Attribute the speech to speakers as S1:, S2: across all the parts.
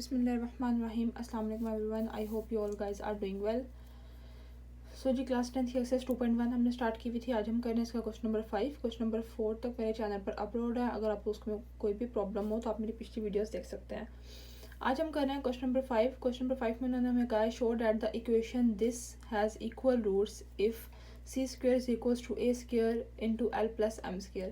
S1: बिस्मिल्लाहिर्रहमानिर्रहीम अस्सलाम वालेकुम everyone. I hope you all guys are doing well. So जी क्लास 10th की एक्सरसाइज 2.1 हमने स्टार्ट की हुई थी। आज हम कर रहे हैं इसका क्वेश्चन नंबर 5। क्वेश्चन नंबर 4 तक मेरे चैनल पर अपलोड है। अगर आपको उसमें कोई भी प्रॉब्लम हो तो आप मेरी पिछली वीडियोस देख सकते हैं। आज हम कर रहे हैं क्वेश्चन नंबर 5। क्वेश्चन नंबर 5 में उन्होंने हमें कहा है show that the equation this has equal roots if c square is equals to A square into L plus M square.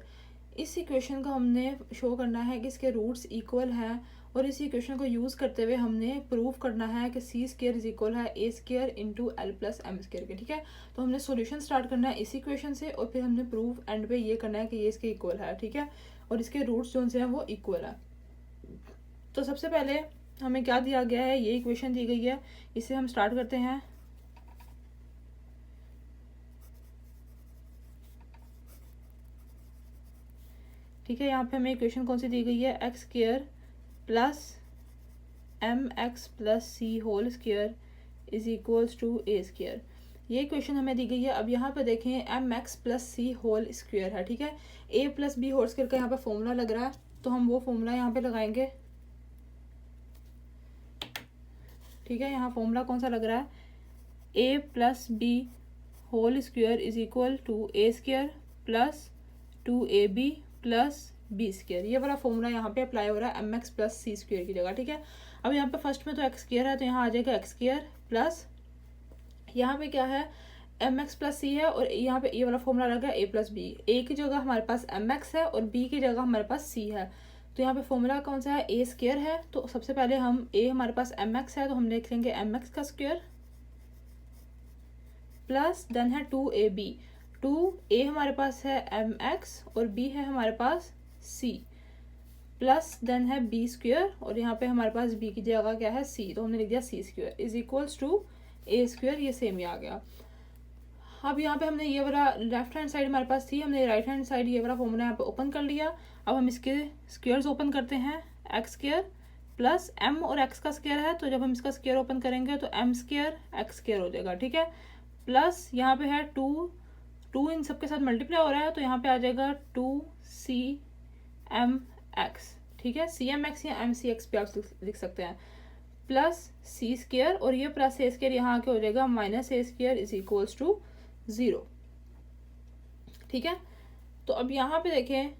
S1: इस इक्वेशन को हमने शो करना है कि इसके रूट्स इक्वल हैं और इस इक्वेशन को यूज़ करते हुए हमने प्रूव करना है कि सी स्क्वेयर इज इक्वल है A square into L plus M square के। ठीक है, तो हमने सॉल्यूशन स्टार्ट करना है इस इक्वेशन से और फिर हमने प्रूव एंड पे ये करना है कि ये इसके इक्वल है। ठीक है, और इसके रूट्स जो से हैं वो इक्वल है। तो सबसे पहले हमें क्या दिया गया है, ये इक्वेशन दी गई है, इसे हम स्टार्ट करते हैं। ठीक है, यहाँ पे हमें इक्वेशन कौन सी दी गई है, x square plus m x plus c whole square is equals to A square. ये इक्वेशन हमें दी गई है। अब यहाँ पे देखें m x plus c whole square है। ठीक है, ए प्लस बी होल स्क्वेयर का यहाँ पे फॉर्मूला लग रहा है, तो हम वो फॉर्मूला यहाँ पे लगाएंगे। ठीक है, यहाँ फॉर्मूला कौन सा लग रहा है, ए plus B whole square is equal to A square plus 2ab plus B square. ये वाला फॉर्मूला यहाँ पे अप्लाई हो रहा है M x plus C square की जगह। ठीक है, अब यहाँ पे फर्स्ट में तो एक्स स्क्वेयर है तो यहाँ आ जाएगा एक्स स्क्वेयर प्लस यहाँ पे क्या है एम एक्स प्लस सी है और यहाँ पे ये वाला फॉर्मूला लगा ए प्लस बी। ए की जगह हमारे पास एम एक्स है और बी की जगह हमारे पास सी है, तो यहाँ पे फॉर्मूला कौन सा है, ए स्क्वेयर है। तो सबसे पहले हम ए हमारे पास एम एक्स है तो हम लिख लेंगे एम एक्स का स्क्वेयर प्लस देन है 2ab। 2a हमारे पास है एम एक्स और b है हमारे पास c प्लस देन है b स्क्वेयर और यहाँ पे हमारे पास b की जगह क्या है c, तो हमने लिख दिया c square is equals to a square. ये सेम ही आ गया। अब यहाँ पे हमने ये वाला लेफ्ट हैंड साइड हमारे पास थी, हमने राइट हैंड साइड ये वाला फॉर्मूला यहाँ पे ओपन कर लिया। अब हम इसके स्क्वेयर्स ओपन करते हैं। एक्स स्क्वेयर प्लस एम और एक्स का स्क्वेयर है, तो जब हम इसका स्क्वेयर ओपन करेंगे तो एम स्क्वेयर एक्स स्क्वेयर हो जाएगा। ठीक है, प्लस यहाँ पे है 2 इन सबके साथ मल्टीप्लाई हो रहा है तो यहाँ पे आ जाएगा 2cmx। ठीक है, cmx या mcx भी आप लिख सकते हैं प्लस सी स्क्वेयर और ये प्लस ए स्क्वेयर यहाँ आके हो जाएगा minus A square is equals to 0। ठीक है, तो अब यहाँ पे देखें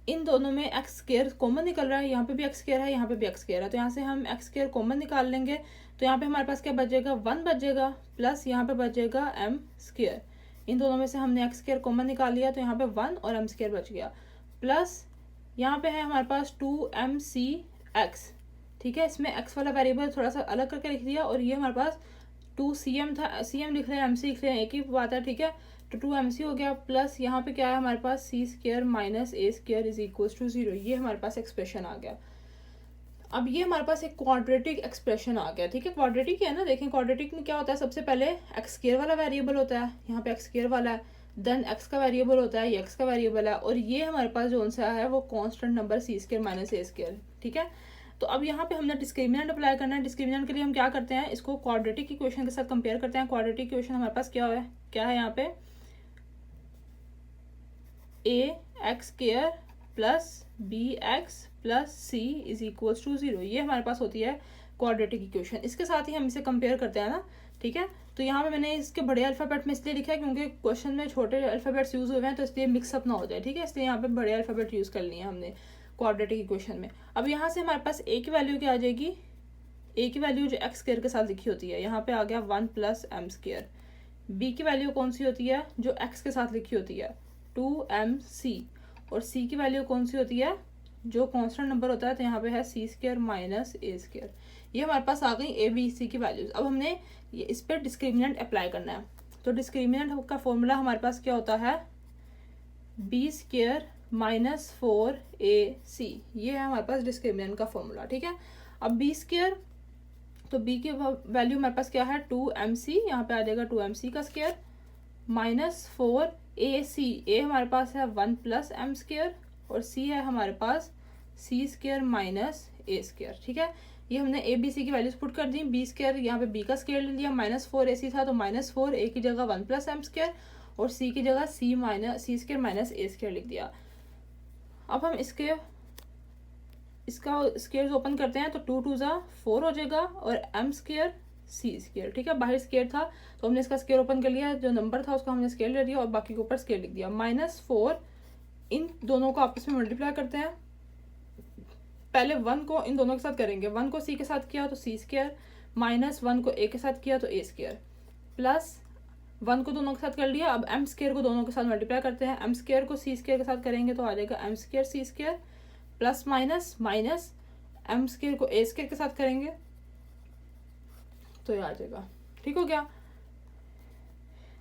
S1: इन दोनों में एक्स स्क्वेयर कॉमन निकल रहा है, यहाँ पे भी एक्स स्क्वेयर है यहाँ पे भी एक्स स्क्वेयर है, तो यहाँ से हम एक्स स्क्वेयर कॉमन निकाल लेंगे। तो यहाँ पे हमारे पास क्या बचेगा, 1 बचेगा प्लस यहाँ पे बचेगा एम स्क्वेयर। इन दोनों में से हमने एक्स स्क्वेयर कॉमन निकाल लिया तो यहाँ पे 1 और एम स्क्वेयर बच गया प्लस यहाँ पे है हमारे पास 2mcx। ठीक है, इसमें x वाला वेरिएबल थोड़ा सा अलग करके लिख दिया और ये हमारे पास 2cm था, cm लिख रहे हैं mc लिख रहे हैं, एक ही बात है। ठीक है, तो 2mc हो गया प्लस यहाँ पे क्या है हमारे पास c square minus A square is equals to 0। ये हमारे पास एक्सप्रेशन आ गया। अब ये हमारे पास एक क्वाड्रेटिक एक्सप्रेशन आ गया। ठीक है, क्वाड्रेटिक है ना, देखें क्वाड्रेटिक में क्या होता है, सबसे पहले एक्स स्क्वेयर वाला वेरिएबल होता है, यहाँ पे एक्स स्क्वेयर वाला है, देन एक्स का वेरिएबल होता है, ये एक्स का वेरिएबल है और ये हमारे पास जो सा है वो constant number C square minus ए स्क्वेयर। ठीक है, तो अब यहाँ पे हमने डिस्क्रिमिनेंट अप्लाई करना है। डिस्क्रिमिनेंट के लिए हम क्या करते हैं, इसको क्वाड्रेटिक इक्वेशन के साथ कंपेयर करते हैं। क्वाड्रेटिक इक्वेशन हमारे पास क्या है यहाँ पे A X square plus B X plus C is equals to 0। ये हमारे पास होती है क्वाड्रेटिक इक्वेशन। इसके साथ ही हम इसे कंपेयर करते हैं ना। ठीक है, तो यहाँ पे मैंने इसके बड़े अल्फ़ाबेट में इसलिए लिखा है क्योंकि क्वेश्चन में छोटे अल्फ़ाबेट्स यूज़ हुए हैं, तो इसलिए मिक्सअप ना हो जाए। ठीक है, इसलिए यहाँ पे बड़े अल्फ़ाबेट यूज़ कर लिए हैं हमने क्वाड्रेटिक इक्वेशन में। अब यहाँ से हमारे पास ए की वैल्यू क्या आ जाएगी, ए की वैल्यू जो एक्स स्क्वेयर के साथ लिखी होती है, यहाँ पे आ गया 1 प्लस एम स्क्वेयर। बी की वैल्यू कौन सी होती है, जो एक्स के साथ लिखी होती है 2mc और सी की वैल्यू कौन सी होती है, जो कांस्टेंट नंबर होता है, तो यहाँ पे है सी स्क्वेयर माइनस ए स्क्वेयर। ये हमारे पास आ गई ए बी सी की वैल्यूज। अब हमने ये इस पर डिस्क्रिमिनेंट अप्लाई करना है। तो डिस्क्रिमिनेंट का फॉर्मूला हमारे पास क्या होता है, बी स्क्वेयर माइनस 4ac। ये है हमारे पास डिस्क्रिमिनेंट का फॉर्मूला। ठीक है, अब बी स्क्वेयर, तो बी की वैल्यू हमारे पास क्या है 2mc, यहाँ पे आ जाएगा 2mc का स्क्वेयर माइनस 4ac। ए हमारे पास है 1 प्लस एम स्क्वेयर और सी है हमारे पास सी स्क्वेयर माइनस ए स्क्वेयर। ठीक है, ये हमने ए बी सी की वैल्यूज पुट कर दी। बी स्क्वेयर यहाँ पे बी का स्क्वेयर ले लिया, माइनस 4ac था तो माइनस 4, ए की जगह 1 प्लस एम स्क्वेयर और सी की जगह सी स्क्वेयर माइनस ए स्क्वेयर लिख दिया। अब हम इसका स्क्वायर ओपन करते हैं तो 2 2 ज़ा 4 हो जाएगा और m स्क्वायर c स्क्वायर, ठीक है। बाहर स्क्वायर था तो हमने इसका स्क्वायर ओपन कर लिया, जो नंबर था उसका हमने स्क्वायर ले लिया और बाकी के ऊपर स्क्वायर लिख दिया। -4 इन दोनों को आपस में मल्टीप्लाई करते हैं। पहले 1 को इन दोनों के साथ करेंगे, 1 को c के साथ किया तो c स्क्वायर, -1 को a के साथ किया तो a स्क्वायर, प्लस 1 को दोनों के साथ कर लिया। अब m स्क्वायर को दोनों के साथ मल्टीप्लाई करते हैं, m स्क्वायर को c स्क्वायर के साथ करेंगे तो आ जाएगा m square c square, plus minus minus m square को a स्क्वायर के साथ करेंगे तो ये आ जाएगा, ठीक हो गया।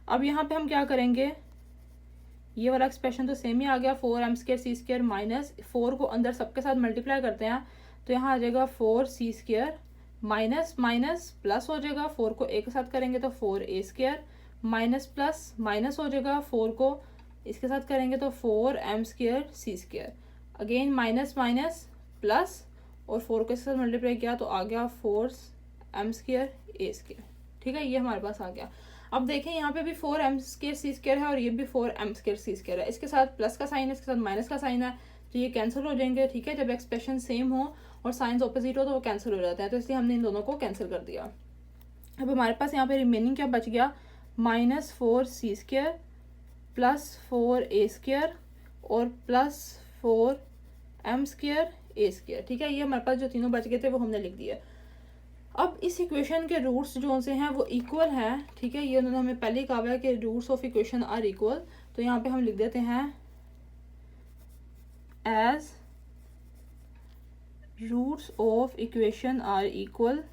S1: अब यहाँ पे हम क्या करेंगे, ये वाला एक्सप्रेशन तो सेम ही आ गया, 4m square c square minus 4 को अंदर सबके साथ मल्टीप्लाई करते हैं तो यहाँ आ जाएगा 4c square, minus minus plus हो जाएगा, 4 को a के साथ करेंगे तो 4a square, minus plus minus हो जाएगा, 4 को इसके साथ करेंगे तो 4m square c square, again minus minus plus और 4 को इसके साथ मल्टीप्लाई किया तो आ गया 4m स्क्वायर a स्क्वायर, ठीक है। ये हमारे पास आ गया। अब देखें यहाँ पे भी 4m स्क्वायर c स्क्वायर है और ये भी 4m स्क्वायर c स्क्वायर है, इसके साथ प्लस का साइन है, इसके साथ माइनस का साइन है तो ये कैंसिल हो जाएंगे, ठीक है। जब एक्सप्रेशन सेम हो और साइंस ऑपोजिट हो तो वो कैंसिल हो जाता है, तो इसलिए हमने इन दोनों को कैंसिल कर दिया। अब हमारे पास यहाँ पे रिमेनिंग क्या बच गया, -4c square plus 4a square और plus 4m square a square, ठीक है। ये हमारे पास जो तीनों बच गए थे वो हमने लिख दिया। अब इस इक्वेशन के रूट्स जो से हैं वो इक्वल हैं, ठीक है। ये उन्होंने हमें पहले ही कहा है कि roots of equation are equal, तो यहाँ पे हम लिख देते हैं as roots of equation are equal,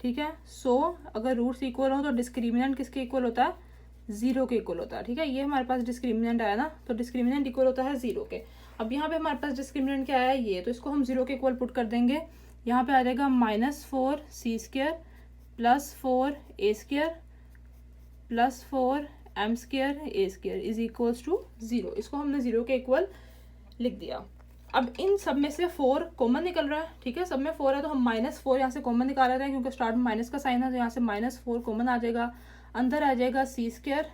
S1: ठीक है। सो अगर रूट्स इक्वल हो तो डिस्क्रिमिनेंट किसके इक्वल होता है, 0 के इक्वल होता है, ठीक है। ये हमारे पास डिस्क्रिमिनेंट आया ना, तो डिस्क्रिमिनेंट इक्वल होता है 0 के। अब यहाँ पे हमारे पास डिस्क्रिमिनेंट क्या आया ये, तो इसको हम 0 के इक्वल पुट कर देंगे। यहाँ पे आ जाएगा -4c square plus 4a square plus 4m square a square is equals to 0। इसको हमने 0 के इक्वल लिख दिया। अब इन सब में से 4 कॉमन निकल रहा है, ठीक है। सब में 4 है तो हम -4 यहाँ से कॉमन निकाल रहे हैं क्योंकि स्टार्ट में माइनस का साइन है, तो यहाँ से -4 कॉमन आ जाएगा, अंदर आ जाएगा c स्क्वायर,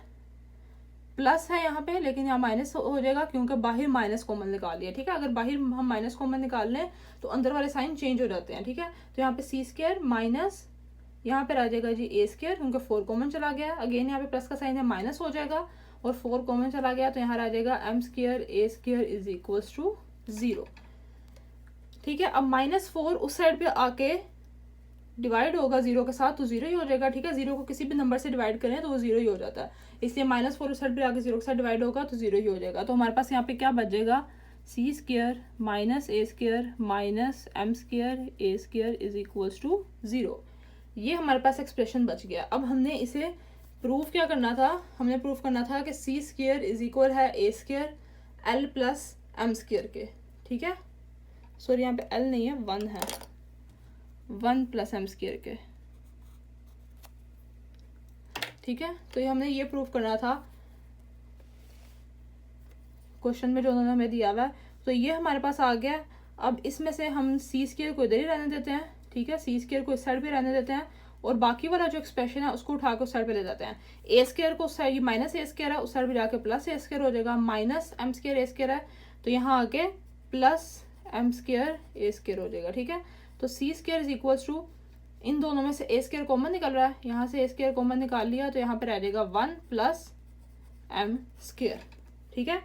S1: प्लस है यहाँ पे लेकिन यहाँ माइनस हो जाएगा क्योंकि बाहर माइनस कॉमन निकाल लिया, ठीक है। अगर बाहर हम माइनस कॉमन निकाल लें तो अंदर वाले साइन चेंज हो जाते हैं, ठीक है। तो यहाँ पे c स्क्वायर माइनस यहाँ पे आ जाएगा जी a स्क्वायर क्योंकि 4 कॉमन चला गया, अगेन यहाँ पे प्लस का साइन है माइनस हो जाएगा और 4 कॉमन चला गया तो यहाँ आ जाएगा m square a square is equals to 0, ठीक है। अब -4 उस साइड पे आके डिवाइड होगा 0 के साथ तो 0 ही हो जाएगा, ठीक है। 0 को किसी भी नंबर से डिवाइड करें तो वो 0 ही हो जाता है, इसलिए -4 उस साइड पे आके 0 के साथ डिवाइड होगा तो 0 ही हो जाएगा। तो हमारे पास यहाँ पे क्या बच जाएगा, c square minus a square minus m square a square is equals to 0। ये हमारे पास एक्सप्रेशन बच गया। अब हमने इसे प्रूफ क्या करना था, हमने प्रूफ करना था कि c स्क्वायर इज इक्वल है a square l plus m square के, ठीक है। सॉरी यहाँ पे l नहीं है 1 है, 1 प्लस m स्क्वायर के, ठीक है। तो ये हमने ये प्रूफ करना था क्वेश्चन में जो उन्होंने हमें दिया हुआ है, तो ये हमारे पास आ गया। अब इसमें से हम c स्क्वायर को इधर ही रहने देते हैं, ठीक है। c स्क्वायर को इस साइड पे रहने देते हैं और बाकी वाला जो एक्सप्रेशन है उसको उठा के उस साइड पे ले जाते हैं। a स्क्वायर को उस साइड माइनस a स्क्वायर है उस साइड पे जाके प्लस a स्क्वायर हो जाएगा, minus m square a square है तो यहाँ आके plus m square a square हो जाएगा, ठीक है। तो c square is equals to, इन दोनों में से a स्क्वायर कॉमन निकल रहा है, यहाँ से a स्क्वायर कॉमन निकाल लिया तो यहाँ पे रह जाएगा 1 प्लस m स्क्वायर, ठीक है।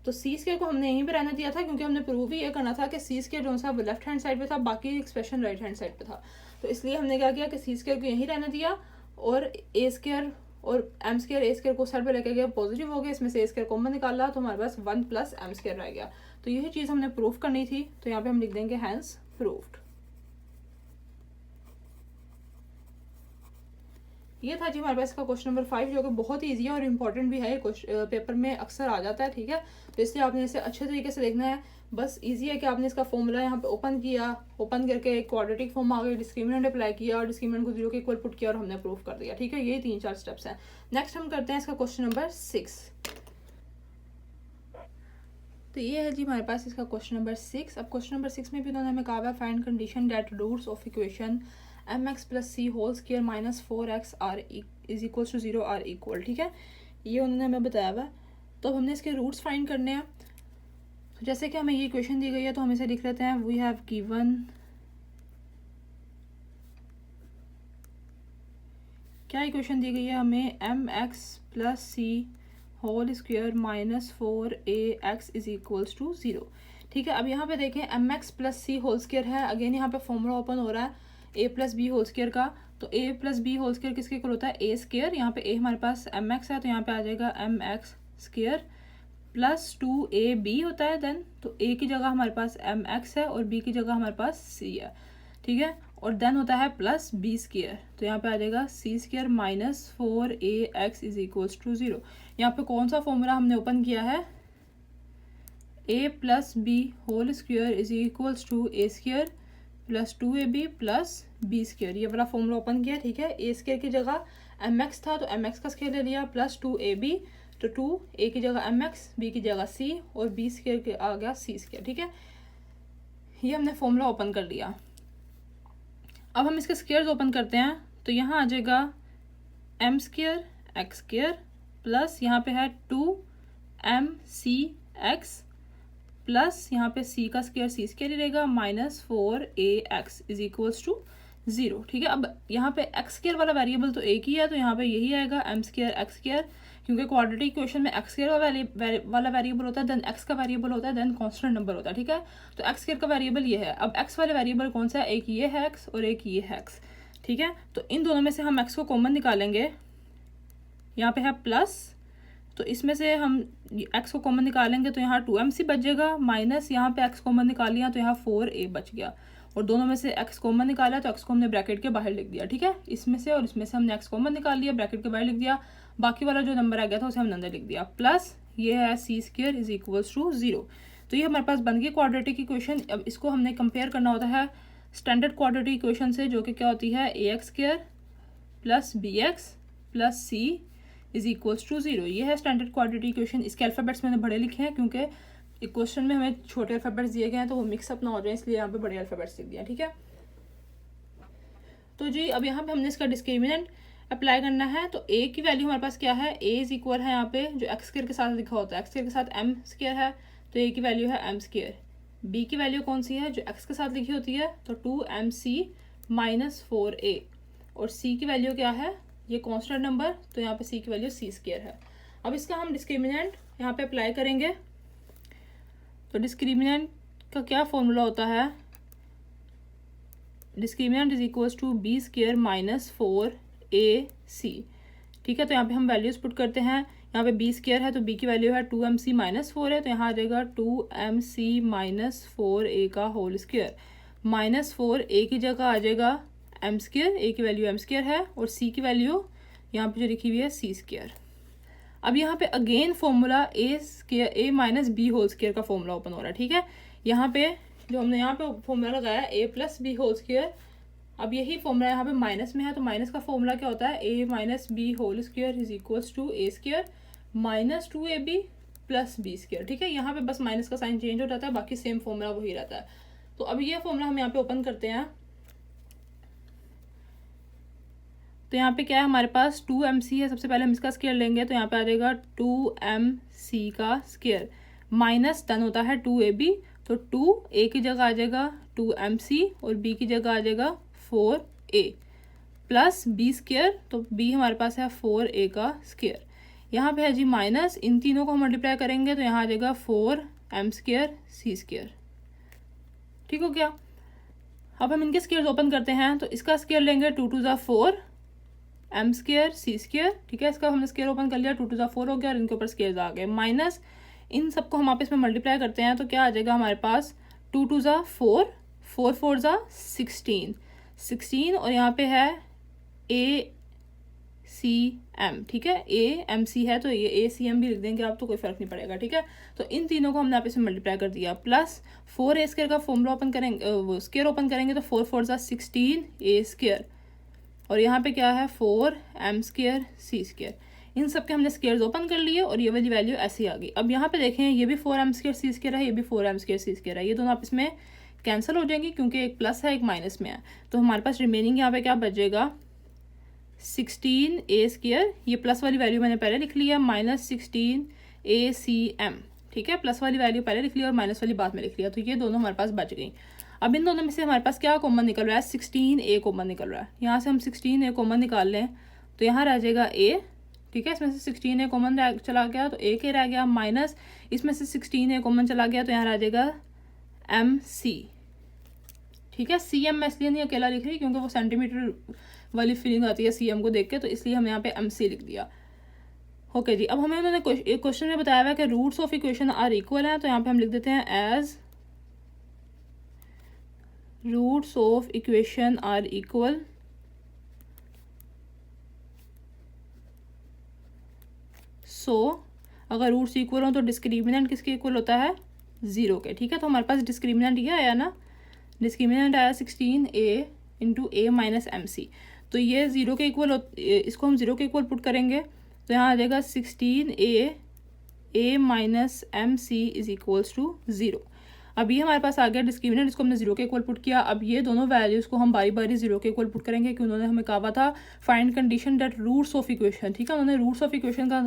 S1: तो c स्क्वायर को हमने यहीं पे रहने दिया था क्योंकि हमने प्रूव ही ये करना था कि c स्क्वायर जो सा वो लेफ्ट हैंड साइड पे था, बाकी एक्सप्रेशन राइट हैंड साइड पे था, तो इसलिए हमने क्या किया कि c स्क्वायर को यहीं रहने दिया और a स्क्वायर और m स्क्वायर a स्क्वायर को साइड पे लेके गया, पॉजिटिव हो गया, इसमें से a स्क्वायर कॉमन निकाला तो हमारे पास 1 प्लस m स्क्वायर रह गया। तो यही चीज़ हमने प्रूफ करनी थी, तो यहाँ पे हम लिख देंगे हैंस प्रूव्ड। ये था जी हमारे पास का क्वेश्चन नंबर 5 जो कि बहुत ही ईजी है और इम्पॉर्टेंट भी है, पेपर में अक्सर आ जाता है, ठीक है। तो इसलिए आपने इसे अच्छे तरीके से देखना है। बस इजी है कि आपने इसका फॉर्मूला यहाँ पे ओपन किया, ओपन करके एक क्वाड्रेटिक फॉर्म आ गई, डिस्क्रिमिनेंट अप्लाई किया और डिस्क्रिमिनेंट को 0 के इक्वल पुट किया और हमने प्रूफ कर दिया, ठीक है। ये 3-4 स्टेप्स हैं। नेक्स्ट हम करते हैं इसका क्वेश्चन नंबर 6। तो ये है जी हमारे पास इसका क्वेश्चन नंबर 6। अब क्वेश्चन नंबर 6 में भी उन्होंने हमें कहा है find condition that roots of equation mx plus c whole square minus 4x are is equal to 0 are equal, ठीक है। ये उन्होंने हमें बताया हुआ है। तो अब हमने इसके रूट्स फाइंड करने हैं। तो जैसे कि हमें ये इक्वेशन दी गई है तो हम इसे लिख लेते हैं, वी हैव गिवन, क्या इक्वेशन दी गई है हमें, m x plus c whole square minus 4ax is equals to 0। ठीक है, अब यहाँ पे देखें m x plus c whole square है, अगेन यहाँ पे फॉर्मूला ओपन हो रहा है ए प्लस बी होल स्क्वायर का। तो a plus B whole square किसके इक्वल होता है, ए स्क्वायर, यहाँ पे ए हमारे पास एम एक्स है तो यहाँ पे आ जाएगा M x square plus 2ab होता है देन, तो ए की जगह हमारे पास एम एक्स है और बी की जगह हमारे पास सी है। ठीक है, और देन होता है प्लस बी स्क्वायर, तो यहाँ पे आ जाएगा C square minus 4ax is equals to 0। यहाँ पे कौन सा फॉर्मूला हमने ओपन किया है, a plus B whole square is equals to A square plus 2ab plus B square, ये वाला फॉर्मूला ओपन किया। ठीक है, ए स्क्वायर की जगह एम एक्स था तो एम एक्स का स्क्वायर ले लिया प्लस 2ab, तो 2a की जगह एम एक्स, बी की जगह सी और बी स्क्वायर आ गया सी स्क्वायर। ठीक है, ये हमने फॉर्मूला ओपन कर लिया। अब हम इसके स्क्वायर्स ओपन करते हैं तो यहाँ आ जाएगा m square x square plus यहाँ पे है 2mc(x) प्लस यहाँ पे c का स्क्वायर c स्क्वायर ही रहेगा minus 4ax is equals to 0। ठीक है, अब यहाँ पे एक्स स्क्वायर वाला वेरिएबल तो एक ही है तो यहाँ पे यही आएगा एम स्क्वायर एक्स स्क्वायर, क्योंकि क्वाड्रेटिक इक्वेशन में एक्स स्क्वायर वाला वेरिएबल होता है, देन एक्स का वेरिएबल होता है, देन कांस्टेंट नंबर होता है। ठीक है, तो एक्स स्क्वायर का वेरिएबल ये है। अब एक्स वाले वेरिएबल कौन सा है, एक ये है एक्स और एक ये है एक्स। ठीक है, तो इन दोनों में से हम एक्स को कॉमन निकालेंगे, यहाँ पे है प्लस, तो इसमें से हम एक्स को कॉमन निकालेंगे तो यहाँ 2mc बचेगा, माइनस यहाँ पे एक्स कॉमन निकाल लिया तो यहाँ 4a बच गया, और दोनों में से एक्स कॉमन निकाला तो एक्स को हमने ब्रैकेट के बाहर लिख दिया। ठीक है, इसमें से और इसमें से हमने एक्स कॉमन निकाल लिया, ब्रैकेट के बाहर लिख दिया, बाकी वाला जो नंबर आ गया था उसे हमने अंदर लिख दिया, प्लस ये है सी स्क्वायर इज इक्वल्स टू 0। तो ये हमारे पास बन गई क्वाड्रेटिक इक्वेशन। अब इसको हमने कंपेयर करना होता है स्टैंडर्ड क्वाड्रेटिक इक्वेशन से, जो कि क्या होती है, A X square plus B X plus C is equals to 0। ये है स्टैंडर्ड क्वाड्रेटिक इक्वेशन। इसके अल्फाबेट्स मैंने बड़े लिखे हैं क्योंकि इक्वेशन में हमें छोटे अल्फाबेट्स दिए गए हैं तो वो मिक्सअप ना हो जाए, इसलिए यहाँ पे बड़े अल्फाबेट्स लिख दिया। ठीक है, तो जी अब यहाँ पे हमने इसका डिस्क्रिमिनेंट अप्लाई करना है। तो ए की वैल्यू हमारे पास क्या है, ए इज इक्वल है यहाँ पे जो एक्स स्क्वायर के साथ लिखा होता है, एक्स स्क्वायर के साथ एम स्क्वायर है तो ए की वैल्यू है एम स्क्वायर। बी की वैल्यू कौन सी है, जो एक्स के साथ लिखी होती है, तो 2mc माइनस 4a, और सी की वैल्यू क्या है, ये कॉन्स्टेंट नंबर, तो यहाँ पे सी की वैल्यू सी स्क्वायर है। अब इसका हम डिस्क्रिमिनेंट यहाँ पे अप्लाई करेंगे। तो डिस्क्रिमिनेंट का क्या फॉर्मूला होता है, discriminant is equals to b square minus 4ac। ठीक है, तो यहाँ पे हम वैल्यूज पुट करते हैं, यहाँ पे बी स्क्वायर है तो बी की वैल्यू है 2mc माइनस 4 है, तो यहाँ आ जाएगा 2mc माइनस 4a का होल स्क्वायर, माइनस 4a की जगह आ जाएगा एम स्क्वायर, ए की वैल्यू एम स्क्वायर है और सी की वैल्यू यहाँ पे जो लिखी हुई है सी स्क्वायर। अब यहाँ पे अगेन फॉर्मूला ए स्क्वायर ए माइनस बी होल स्क्वायर का फॉर्मूला ओपन हो रहा है। ठीक है, यहाँ पे जो हमने यहाँ पे फॉर्मूला लगाया ए प्लस बी होल स्क्वायर, अब यही फॉर्मूला यहाँ पे माइनस में है तो माइनस का फॉर्मूला क्या होता है, A minus B whole square is equals to A square minus 2ab plus B square. ठीक है, यहाँ पे बस माइनस का साइन चेंज हो जाता है, बाकी सेम फॉर्मूला वही रहता है। तो अब ये फॉर्मूला हम यहाँ पे ओपन करते हैं, तो यहाँ पे क्या है हमारे पास 2mc है, सबसे पहले हम इसका स्क्वायर लेंगे तो यहाँ पे आ जाएगा 2mc का स्क्वायर माइनस डन होता है 2ab, तो 2a की जगह आ जाएगा 2mc और b की जगह आ जाएगा 4a प्लस b स्क्वायर, तो b हमारे पास है 4a का स्क्वायर। यहाँ पे है जी माइनस, इन तीनों को मल्टीप्लाई करेंगे तो यहाँ आ जाएगा 4m स्क्वायर c स्क्वायर। ठीक हो गया, अब हम इनके स्क्वायर्स ओपन करते हैं। तो इसका स्क्वायर लेंगे 2 टू ज़ा 4 एम स्क्वायर सी स्क्वायर। ठीक है, इसका हमने स्क्वायर ओपन कर लिया, 2 टू ज़ा 4 हो गया और इनके ऊपर स्क्वायर्स आ गए, माइनस इन सबको हम आपस में मल्टीप्लाई करते हैं तो क्या आ जाएगा हमारे पास 2 टू ज़ा 4, 4 4 ज़ा 16 और यहाँ पे है ए सी एम। ठीक है, ए एम सी है तो ये ए सी एम भी लिख देंगे आप, तो कोई फर्क नहीं पड़ेगा। ठीक है, तो इन तीनों को हमने आपस में मल्टीप्लाई कर दिया, प्लस 4a स्क्वायर का फॉर्मूला ओपन करेंगे, वो स्क्वायर ओपन करेंगे तो 4 4 ज़ा 16a स्क्वायर, और यहाँ पे क्या है 4m स्क्वायर सी स्क्वायर। इन सब के हमने स्क्वायर्स ओपन कर लिए और ये वाली वैल्यू ऐसी आ गई। अब यहाँ पे देखें ये भी 4m स्क्वायर सी स्क्वायर है, ये भी 4m स्क्वायर सी स्क्वायर है, ये दोनों आपस में कैंसिल हो जाएंगी क्योंकि एक प्लस है एक माइनस में है। तो हमारे पास रिमेनिंग यहाँ पे क्या बचेगा 16a स्क्वायर, ये प्लस वाली वैल्यू मैंने पहले लिख लिया, माइनस 16 ACM, ठीक है। प्लस वाली वैल्यू पहले लिख लिया और माइनस वाली बाद में लिख लिया, तो ये दोनों हमारे पास बच गई। अब इन दोनों में से हमारे पास क्या कॉमन निकल रहा है, 16A कॉमन निकल रहा है। यहाँ से हम 16A कॉमन निकाल लें तो यहाँ रह जाएगा A, ठीक है। इसमें से 16A कॉमन चला गया तो A के रह गया, माइनस इसमें से 16A कॉमन चला गया तो यहाँ रह जाएगा MC, ठीक है। CM मैं इसलिए नहीं अकेला लिख रही क्योंकि वो सेंटीमीटर वाली फीलिंग आती है CM को देख के, तो इसलिए हम यहाँ पे MC लिख दिया। ओके जी, अब हमें उन्होंने क्वेश्चन में बताया हुआ है कि roots of equation are equal है, तो यहाँ पे हम लिख देते हैं as roots of equation are equal so अगर रूट्स इक्वल हो तो डिस्क्रिमिनेंट किसके इक्वल होता है, 0 के, ठीक है। तो हमारे पास डिस्क्रिमिनेंट ये आया ना, डिस्क्रिमिनेंट आया 16A into A minus MC, तो ये 0 के इक्वल, इसको हम 0 के इक्वल पुट करेंगे तो यहाँ आ जाएगा 16A A minus MC is equals to 0। अब ये हमारे पास आ गया डिस्क्रिमिनेंट, इसको हमने 0 के इक्वल पुट किया। अब ये दोनों वैल्यूज़ को हम बारी बारी 0 के इक्वल पुट करेंगे कि उन्होंने हमें कहा था find condition that roots of equation, ठीक है। उन्होंने रूट्स ऑफ इक्वेशन का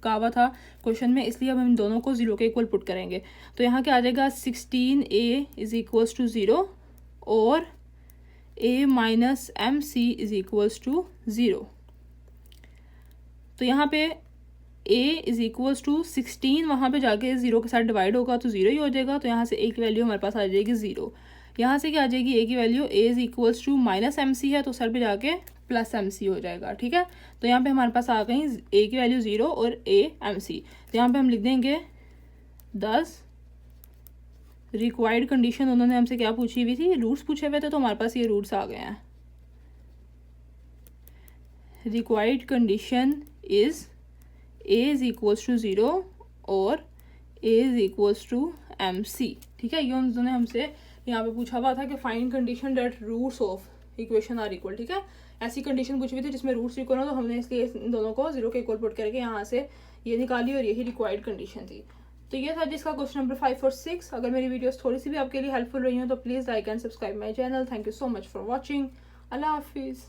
S1: कहा था क्वेश्चन में, इसलिए हम इन दोनों को 0 के इक्वल पुट करेंगे। तो यहाँ क्या आ जाएगा 16A इज इक्वल्स टू 0 और A minus MC is equals to 0। तो यहाँ पे A इज इक्वल्स टू 16, वहाँ पे जाके 0 के साथ डिवाइड होगा तो 0 ही हो जाएगा, तो यहाँ से A की वैल्यू हमारे पास आ जाएगी 0। यहाँ से क्या आ जाएगी A की value, A is equals to minus MC है तो सर पे जाके प्लस MC हो जाएगा, ठीक है। तो यहाँ पे हमारे पास आ गई A की वैल्यू 0 और A MC, तो यहाँ पे हम लिख देंगे 10 रिक्वायर्ड कंडीशन। उन्होंने हमसे क्या पूछी हुई थी, रूट्स पूछे हुए थे, तो हमारे पास ये रूट्स आ गए हैं। Required condition is A is equals to 0 और A is equals to MC, ठीक है। ये उन्होंने हमसे यहाँ पे पूछा हुआ था कि find condition that roots of equation are equal, ठीक है। ऐसी कंडीशन पूछी हुई थी जिसमें रूट्स इक्वल हो, तो हमने इसलिए इन दोनों को 0 के इक्वल पुट करके यहाँ से ये निकाली और यही रिक्वायर्ड कंडीशन थी। तो ये था जिसका क्वेश्चन नंबर 5 और 6। अगर मेरी वीडियोस थोड़ी सी भी आपके लिए हेल्पफुल रही हो तो please like and subscribe my channel. Thank you so much for watching. अल्लाह हाफिज़।